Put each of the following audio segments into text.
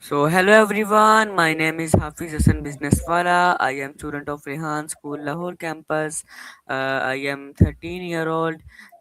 So hello everyone, my name is Hafiz Hassan Businesswala. I am student of Rehan School Lahore campus. I am 13 year old.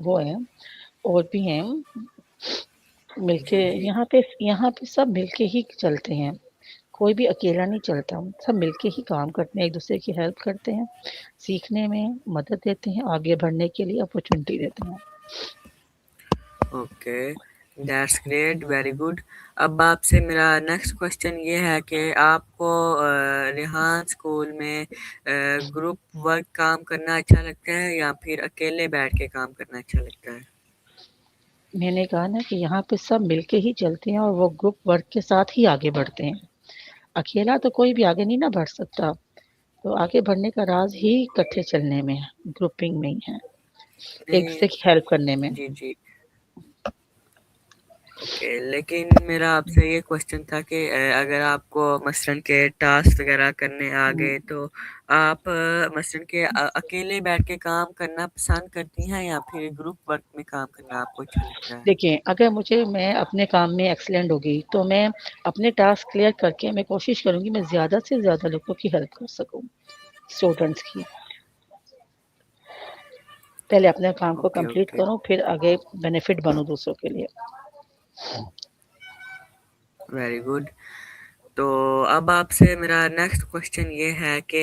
وہ ہیں اور بھی ہیں مل کے جی جی یہاں پہ سب مل کے ہی چلتے ہیں کوئی بھی اکیلا نہیں چلتا سب مل کے ہی کام کرتے ہیں ایک دوسرے کی ہیلپ کرتے ہیں سیکھنے میں مدد دیتے ہیں آگے بڑھنے کے لیے اپرچونٹی دیتے ہیں okay that's great very good اب آپ سے میرا نیکسٹ کوشچن یہ ہے کہ آپ کو ریحان اسکول میں گروپ ورک کام کرنا اچھا لگتا ہے یا پھر اکیلے بیٹھ کے کام کرنا اچھا لگتا ہے؟ میں نے کہا نا کہ یہاں پہ سب مل کے ہی چلتے ہیں اور وہ گروپ ورک کے ساتھ ہی آگے بڑھتے ہیں اکیلا تو کوئی بھی آگے نہیں نہ بڑھ سکتا تو آگے بڑھنے کا راز ہی اکٹھے چلنے میں ہے گروپنگ میں ہی ہے ایک نہیں دوسرے کی ہیلپ کرنے میں جی جی اوکے لیکن میرا آپ سے یہ کوشچن تھا کہ اگر آپ کو مثلاً کے ٹاسک وغیرہ کرنے آ گئے تو آپ مثلاً کہ اکیلے بیٹھ کے کام کرنا پسند کرتی ہیں یا پھر گروپ ورک میں کام کرنا آپ کو اچھا لگتا ہے؟ دیکھیں اگر میں اپنے کام میں ایکسیلنٹ ہوگئی تو میں اپنے ٹاسک کلیئر کر کے میں کوشش کروں گی میں زیادہ سے زیادہ لوگوں کی ہیلپ کر سکوں اسٹوڈنٹس کی پہلے اپنے کام کو اوکے کمپلیٹ اوکے کروں پھر آگے بینیفٹ بنوں دوسروں کے لیے ویری گڈ تو اب آپ سے میرا نیکسٹ کوشچن یہ ہے کہ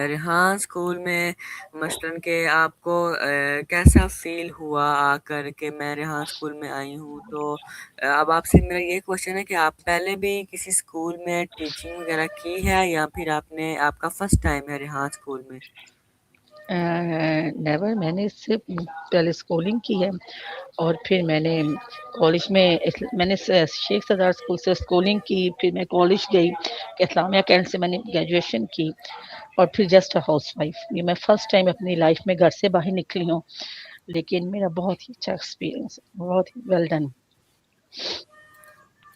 ریحان اسکول میں مثلاً کہ آپ کو کیسا فیل ہوا آ کر کہ میں ریحان اسکول میں آئی ہوں تو اب آپ سے میرا یہ کوشچن ہے کہ آپ پہلے بھی کسی اسکول میں ٹیچنگ وغیرہ کی ہے یا پھر آپ کا فرسٹ ٹائم ہے ریحان اسکول میں؟ نیور میں نے صرف پہلے اسکولنگ کی ہے اور پھر میں نے کالج میں نے شیخ سردار اسکول سے اسکولنگ کی پھر میں کالج گئی اسلامیہ کینٹ سے میں نے گریجویشن کی اور پھر جسٹ ہاؤس وائف یہ میں فرسٹ ٹائم اپنی لائف میں گھر سے باہر نکلی ہوں لیکن میرا بہت ہی اچھا ایکسپیرینس بہت ہی well done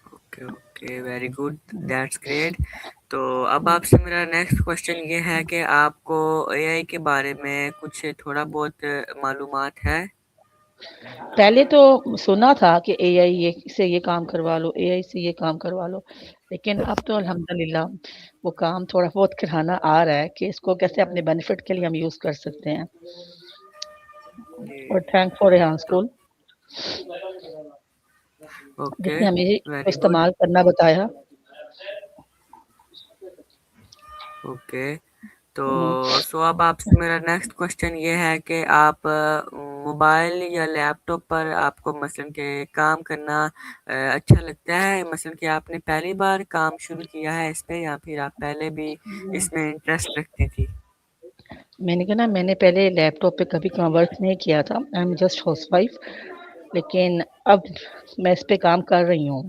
okay okay very good that's great تو اب آپ سے میرا نیکسٹ کوشچن یہ ہے کہ آپ کو اے آئی کے بارے میں کچھ تھوڑا بہت معلومات ہے؟ پہلے تو سنا تھا کہ اے آئی سے یہ کام کروا لو اے آئی سے یہ کام کروا لو لیکن اب تو الحمد للہ وہ کام تھوڑا بہت کرانا آ رہا ہے کہ اس کو کیسے اپنے بینیفٹ کے لیے ہم یوز کر سکتے ہیں جی اور تھینک فار ریحان تو اسکول جس اوکے نے ہمیں ویری گڈ استعمال کرنا بتایا اوکے تو اب آپ سے میرا نیکسٹ کوشچن یہ ہے کہ آپ موبائل یا لیپ ٹاپ پر آپ کو مثلاً کہ کام کرنا اچھا لگتا ہے مثلاً کہ آپ نے پہلی بار کام شروع کیا ہے اس پہ یا پھر آپ پہلے بھی اس میں انٹرسٹ رکھتی تھی؟ میں نے کہا نا میں نے پہلے لیپ ٹاپ پہ کبھی ورک نہیں کیا تھا I am just house wife لیکن اب میں اس پہ کام کر رہی ہوں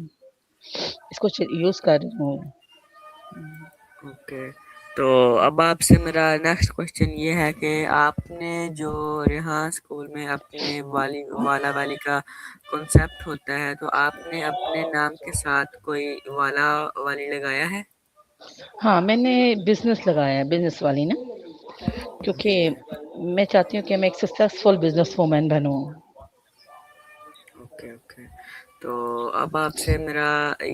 اس کو یوز کر رہی ہوں اوکے تو اب آپ سے میرا نیکسٹ کوشچن یہ ہے کہ آپ نے جو ریحان اسکول میں اپنے والا والی کا کنسیپٹ ہوتا ہے تو آپ نے اپنے نام کے ساتھ کوئی والا والی لگایا ہے؟ ہاں میں نے بزنس لگایا ہے بزنس والی نا کیونکہ جی میں چاہتی ہوں کہ میں ایک سکسیسفل بزنس وومین بنوں اوکے اوکے تو اب آپ سے میرا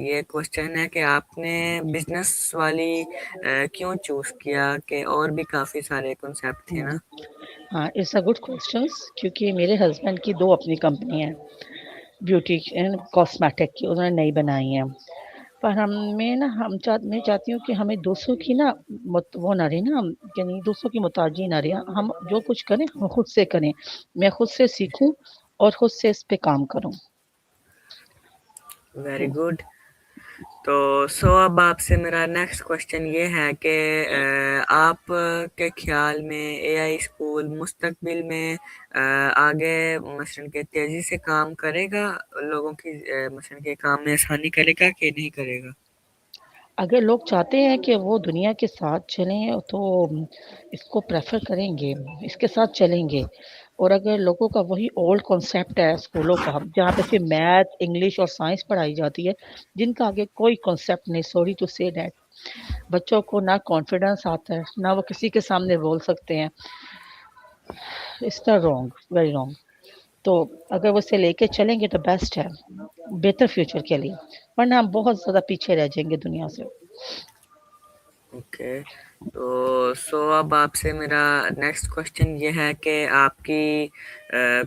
یہ کوشچن ہے کہ آپ نے بزنس والی کیوں چوز کیا کہ اور بھی کافی سارے کنسیپٹ تھے نا؟ ہاں اٹس اے گڈ کوشچنس کیونکہ میرے ہسبینڈ کی دو اپنی کمپنی ہیں بیوٹی کاسمیٹک کی انہوں نے نئی بنائی ہیں پر میں چاہتی ہوں کہ ہمیں دوسروں کی نا وہ نہ رہی نا یعنی دوسروں کی محتاجی نہ رہی ہم جو کچھ کریں ہم خود سے کریں میں خود سے سیکھوں اور خود سے اس پہ کام کروں ویری گڈ تو اب آپ سے میرا نیکسٹ کوشچن یہ ہے کہ آپ کے خیال میں اے آئی اسکول مستقبل میں آگے مثلاً کہ تیزی سے کام کرے گا لوگوں کی مثلاً کہ کام میں آسانی کرے گا کہ نہیں کرے گا؟ اگر لوگ چاہتے ہیں کہ وہ دنیا کے ساتھ چلیں تو اس کو پریفر کریں گے اس کے ساتھ چلیں گے اور اگر لوگوں کا وہی اولڈ کانسیپٹ ہے اسکولوں کا جہاں پہ صرف میتھ انگلش اور سائنس پڑھائی جاتی ہے جن کا آگے کوئی کانسیپٹ نہیں سوری ٹو سے دیٹ بچوں کو نہ کانفیڈینس آتا ہے نہ وہ کسی کے سامنے بول سکتے ہیں اس طرح رانگ ویری رانگ تو اگر وہ اسے لے کے چلیں گے تو بیسٹ ہے بہتر فیوچر کے لیے ورنہ ہم بہت زیادہ پیچھے رہ جائیں گے دنیا سے اوکے، تو اب آپ سے میرا نیکسٹ کوشچن یہ ہے کہ آپ کی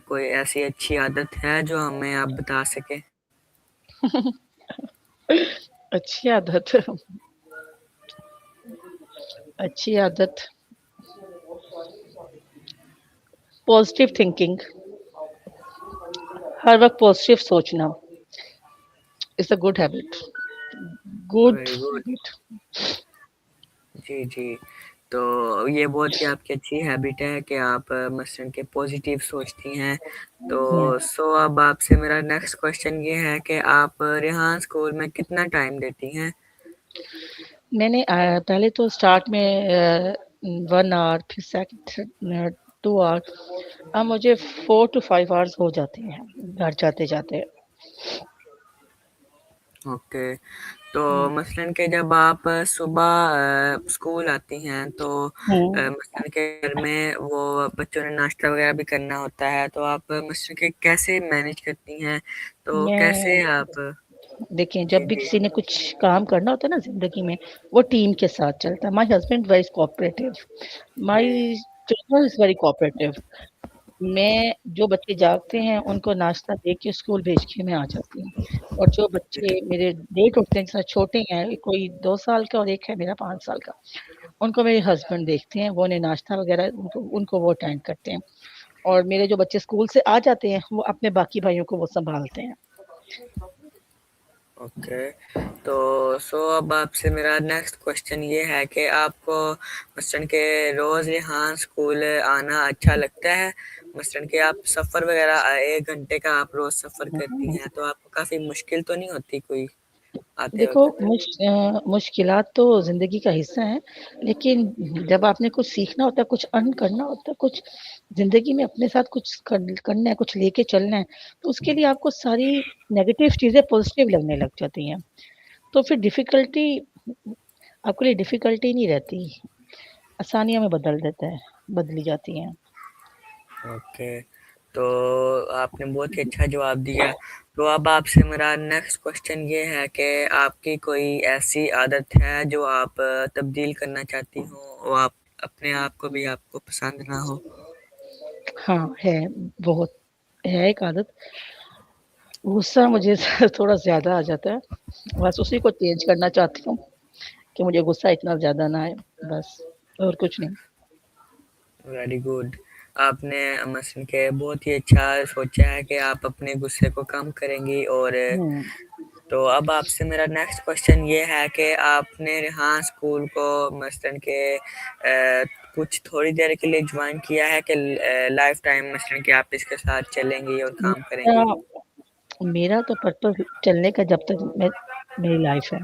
کوئی ایسی اچھی عادت ہے جو ہمیں آپ بتا سکیں؟ اچھی عادت اچھی عادت پازیٹیو تھنکنگ، ہر وقت پازیٹیو سوچنا is a good habit. Good very good. Habit. جی جی، تو یہ بہت ہی آپ کی اچھی ہیبٹ ہے کہ آپ مثلاً کہ پازیٹیو سوچتی ہیں. تو اب آپ سے میرا نیکسٹ کوشچن یہ ہے کہ آپ ریحان اسکول میں کتنا ٹائم دیتی ہیں؟ میں نے پہلے تو اسٹارٹ میں 1 آور، پھر سیکنڈ 2 آور، اب مجھے 4 to 5 hours ہو جاتے ہیں گھر جاتے جاتے. اوکے، تو مثلاً کہ جب آپ صبح اسکول آتی ہیں تو مثلاً کہ گھر میں وہ بچوں نے ناشتہ وغیرہ بھی کرنا ہوتا ہے، تو آپ مثلاً کہ کیسے مینیج کرتی ہیں؟ تو کیسے میں آپ؟ دیکھیں، جب جی بھی جی. کسی نے کچھ کام کرنا ہوتا ہے نا زندگی میں، وہ ٹیم کے ساتھ چلتا ہے. My husband very cooperative, my children is very cooperative. میں جو بچے جاگتے ہیں ان کو ناشتہ دے کے اسکول بھیج کے میں آ جاتی ہوں، اور جو بچے میرے لیٹ اٹھتے ہیں، جیسے چھوٹے ہیں، کوئی 2 سال کا اور ایک ہے میرا 5 سال کا، ان کو میرے ہسبینڈ دیکھتے ہیں، وہ انہیں ناشتہ وغیرہ ان کو وہ اٹینڈ کرتے ہیں. اور میرے جو بچے اسکول سے آ جاتے ہیں وہ اپنے باقی بھائیوں کو وہ سنبھالتے ہیں. اوکے، تو اب آپ سے میرا نیکسٹ کوشچن یہ ہے کہ آپ کو مثلاً کہ روز یہاں اسکول آنا اچھا لگتا ہے؟ مثلاً کہ آپ سفر وغیرہ 1 گھنٹے کا آپ روز سفر کرتی ہیں، تو آپ کو کافی مشکل تو نہیں ہوتی کوئی آتے دیکھو، وقت؟ مشکلات تو زندگی کا حصہ ہیں، لیکن جب آپ نے کچھ سیکھنا ہوتا ہے، کچھ ارن کرنا ہوتا ہے، کچھ زندگی میں اپنے ساتھ کچھ کرنا ہے، کچھ لے کے چلنا ہے، تو اس کے لیے آپ کو ساری نیگیٹو چیزیں پازیٹیو لگنے لگ جاتی ہیں. تو پھر ڈیفیکلٹی آپ کے لیے ڈیفیکلٹی نہیں رہتی، آسانیاں میں بدلی جاتی ہیں. اوکے، تو آپ نے بہت ہی اچھا جواب دیا. تو اب آپ سے میرا نیکسٹ کوشچن یہ ہے کہ آپ کی کوئی ایسی عادت ہے جو آپ تبدیل کرنا چاہتی ہوں اور آپ اپنے آپ کو بھی آپ کو پسند نہ ہو؟ ہاں ہے، بہت ہے ایک عادت. غصہ مجھے تھوڑا زیادہ آ جاتا ہے، بس اسی کو چینج کرنا چاہتی ہوں کہ مجھے غصہ اتنا زیادہ نہ آئے، بس اور کچھ نہیں. Very good. آپ نے مثلاً کہ بہت ہی اچھا سوچا ہے کہ آپ اپنے غصے کو کم کریں گی. اور ہوں. تو اب آپ سے میرا نیکسٹ کوشچن یہ ہے کہ آپ نے ریحان اسکول کو مثلاً کہ کچھ تھوڑی دیر کے لیے جوائن کیا ہے کہ لائف ٹائم مثلاً کہ آپ اس کے ساتھ چلیں گی اور کام کریں گی؟ میرا میرا تو پرپز چلنے کا جب تک میری لائف ہے،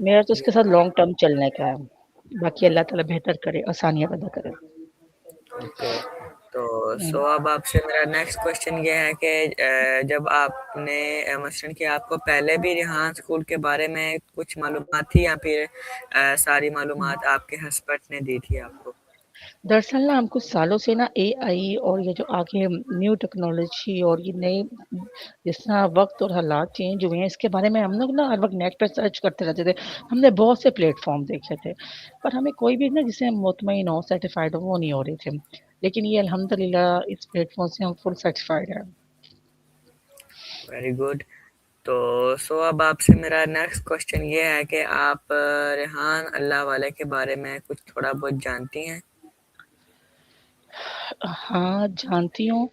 میرا تو اس کے ساتھ لانگ ٹرم چلنے کا ہے. باقی اللہ تعالیٰ بہتر کرے، آسانیاں پیدا کرے. اوکے، تو اب آپ سے میرا نیکسٹ کوشچن یہ ہے کہ جب آپ نے مثلاً کہ آپ کو پہلے بھی ریحان اسکول کے بارے میں کچھ معلومات تھی یا پھر ساری معلومات آپ کے ہسبینڈ نے دی تھی آپ کو؟ دراصل نا ہم کچھ سالوں سے نا AI اور یہ جو آگے نیو ٹیکنالوجی اور یہ نئے جس طرح وقت اور حالات چینج ہوئے ہیں، اس کے بارے میں ہم لوگ نا ہر وقت نیٹ پہ سرچ کرتے رہتے تھے. ہم نے بہت سے پلیٹ فارم دیکھے تھے، پر ہمیں کوئی بھی نا جسے ہم مطمئن ہو، سیٹیفائڈ ہو، وہ نہیں ہو رہے تھے. لیکن یہ الحمدللہ اس پلیٹ فارم سے ہم فل سیٹیفائڈ ہیں. Very good. تو اب آپ سے میرا نیکسٹ کوشچن یہ ہے کہ آپ ریحان اللہ والے کے بارے میں کچھ تھوڑا بہت جانتی ہیں؟ ہاں جانتی ہوں،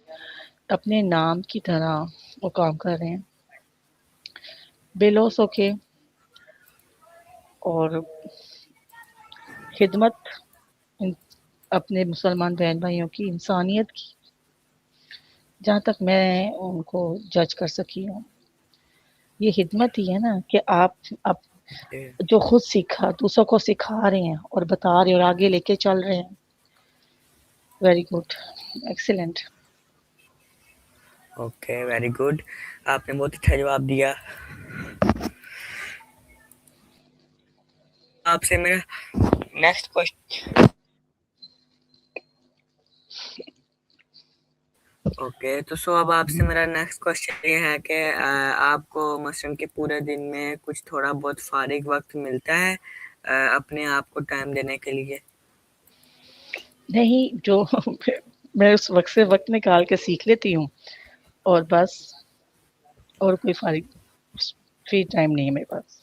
اپنے نام کی طرح وہ کام کر رہے ہیں، بے لوث ہو کے اور خدمت اپنے مسلمان بہن بھائیوں کی، انسانیت کی، جہاں تک میں ان کو جج کر سکی ہوں. یہ خدمت ہی ہے نا کہ آپ جو خود سیکھا دوسروں کو سکھا رہے ہیں اور بتا رہے ہیں اور آگے لے کے چل رہے ہیں. Very good, excellent. Okay, very good. آپ نے بہت اچھا جواب دیا. آپ سے میرا نیکسٹ کوشچن. اوکے، تو اب آپ سے میرا نیکسٹ کوشچن یہ ہے کہ آپ کو مثلاً کہ پورے دن میں کچھ تھوڑا بہت فارغ وقت ملتا ہے اپنے آپ کو ٹائم دینے کے لیے؟ نہیں، جو میں اس وقت سے وقت نکال کے سیکھ لیتی ہوں اور بس، اور کوئی فری ٹائم نہیں ہے میرے پاس.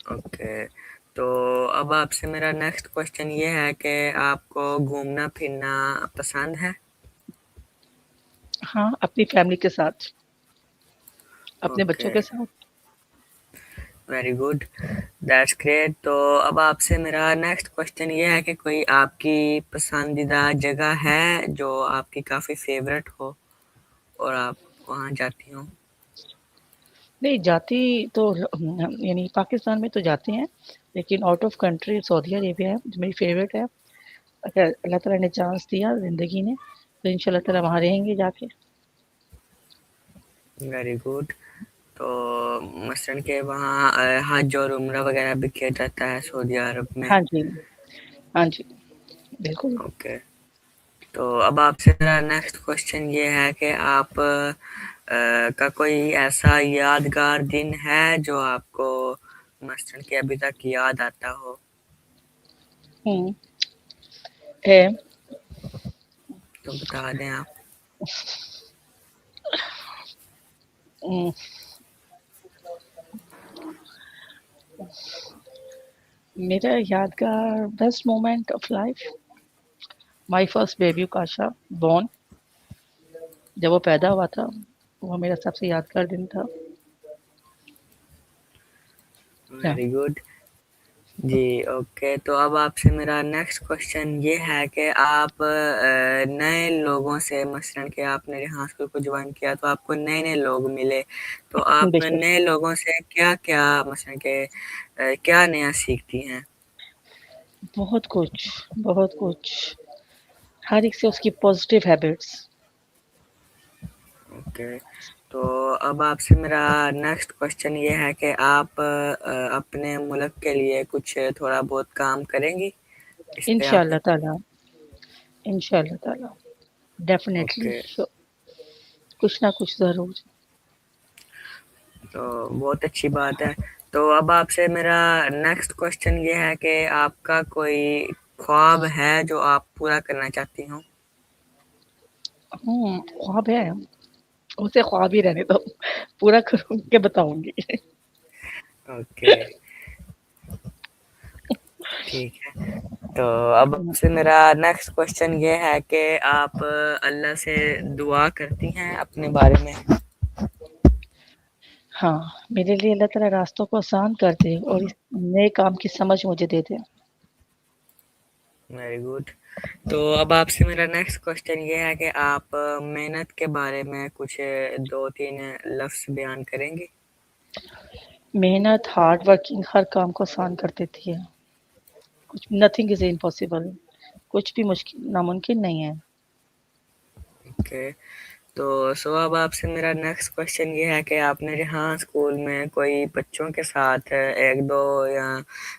اوکے، تو اب آپ سے میرا نیکسٹ کوشچن یہ ہے کہ آپ کو گھومنا پھرنا پسند ہے؟ ہاں، اپنی فیملی کے ساتھ، اپنے اوکے، بچوں کے ساتھ. Very good, that's great. تو اب آپ سے میرا نیکسٹ کوشچن یہ ہے کہ کوئی آپ کی پسندیدہ جگہ ہے جو آپ کی کافی فیوریٹ ہو اور آپ وہاں جاتی ہوں؟ نہیں جاتی تو یعنی پاکستان میں تو جاتے ہیں، لیکن آؤٹ آف کنٹری سعودی عربیہ ہے جو میری فیوریٹ ہے. اگر اللہ تعالیٰ نے چانس دیا زندگی نے تو ان شاء اللہ تعالیٰ وہاں رہیں گے جا کے. Very good. تو مثلاً کہ وہاں حج اور عمرہ وغیرہ بھی کیا جاتا ہے سعودی عرب میں؟ ہاں جی، ہاں جی، بالکل. اوکے، تو اب آپ سے میرا نیکسٹ کوشچن یہ ہے کہ آپ کا کوئی ایسا یادگار دن ہے جو آپ کو مثلاً کہ ابھی تک یاد آتا ہو؟ ہوں ہے. تو بتا دیں آپ. ہوں، میرا یادگار best moment of life, my first baby کاشا بورن، جب وہ پیدا ہوا تھا وہ میرا سب سے یادگار دن تھا. Very good. جی اوکے، تو اب آپ سے میرا نیکسٹ کوشچن یہ ہے کہ آپ نئے لوگوں سے مثلاً کہ آپ نے ریحان اسکول کو جوائن کیا تو آپ کو نئے نئے لوگ ملے، تو آپ بے شک، نئے لوگوں سے کیا کیا مثلاً کہ کیا نیا سیکھتی ہیں؟ بہت کچھ، بہت کچھ، ہر ایک سے اس کی پازیٹیو ہیبٹس. اوکے، تو اب آپ سے میرا نیکسٹ کوشچن یہ ہے کہ آپ اپنے ملک کے لیے کچھ تھوڑا بہت کام کریں گی؟ اس پہ انشاء آپ اللہ بتائیں. تعالیٰ، انشاء اللہ تعالیٰ، ڈیفینیٹلی اوکے، کچھ نہ کچھ ضرور. تو بہت اچھی بات ہے. تو اب آپ سے میرا نیکسٹ کوشچن یہ ہے کہ آپ کا کوئی خواب ہے جو آپ پورا کرنا چاہتی ہوں؟ خواب ہے، اسے خواب ہی رہنے دو، پورا کروں کے بتاؤں گی. اوکے، ٹھیک ہے. تو اب آپ سے میرا نیکسٹ کوشچن یہ ہے کہ آپ اللہ سے دعا کرتی ہیں اپنے بارے میں؟ ہاں، میرے لیے اللہ تعالیٰ راستوں کو آسان کر دے اور اس نئے کام کی سمجھ مجھے دے دے. Very good. تو اب آپ سے میرا نیکسٹ کوشچن یہ ہے کہ آپ محنت کے بارے میں کچھ دو تین لفظ بیان کریں گے؟ محنت، ہارڈ ورکنگ ہر کام کو آسان کر دیتی ہے. کچھ نتھنگ از امپاسبل، کچھ بھی مشکل ناممکن نہیں ہے. اوکے، تو اب آپ سے میرا نیکسٹ کوشچن یہ ہے کہ آپ نے ریحان اسکول میں کوئی بچوں کے ساتھ ایک دو یا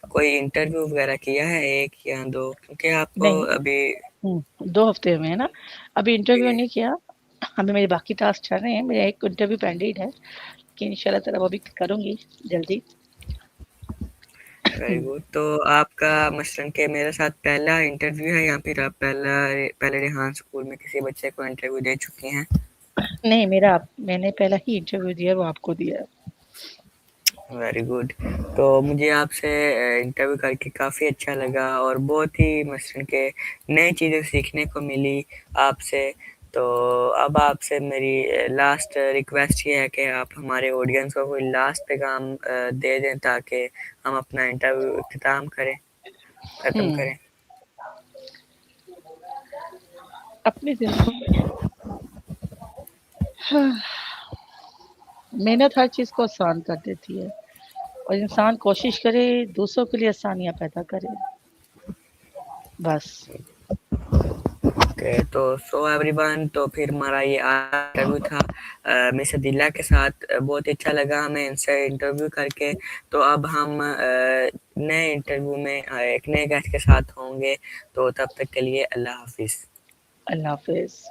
کوئی انٹرویو وغیرہ کیا ہے، ایک یا دو؟ کیونکہ آپ کو نہیں، ابھی 2 ہفتے میں ہے نا، ابھی انٹرویو نہیں کیا. ابھی میرے باقی ٹاسک چل رہے ہیں، میرا ایک انٹرویو پینڈنگ ہے کہ ان شاء اللہ تعالیٰ وہ بھی کروں گی جلدی. Very good. تو آپ کا مثلاً کہ میرے ساتھ پہلا انٹرویو ہے یا پھر آپ پہلے ریحان اسکول میں کسی بچے کو انٹرویو دے چکی ہیں؟ نہیں، میں نے پہلا ہی انٹرویو دیا، وہ آپ کو دیا. Very good. تو مجھے آپ سے انٹرویو کر کے کافی اچھا لگا اور بہت ہی مثلاً کہ نئی چیزیں سیکھنے کو ملی آپ سے. تو اب آپ سے میری لاسٹ ریکویسٹ یہ ہے کہ آپ ہمارے آڈینس کو کوئی لاسٹ پیغام دے دیں تاکہ ہم اپنا انٹرویو اختتام کریں، ختم ہوں کریں. اپنی زندگی محنت ہر چیز کو آسان کر دیتی ہے اور انسان کوشش کرے دوسروں کے لیے آسانیاں پیدا کرے، بس. اوکے، تو ایوری ون، تو پھر ہمارا یہ انٹرویو تھا مس عدیلہ کے ساتھ. بہت اچھا لگا ہمیں ان سے انٹرویو کر کے. تو اب ہم نئے انٹرویو میں ایک نئے گیسٹ کے ساتھ ہوں گے. تو تب تک کے لیے اللہ حافظ. اللہ حافظ.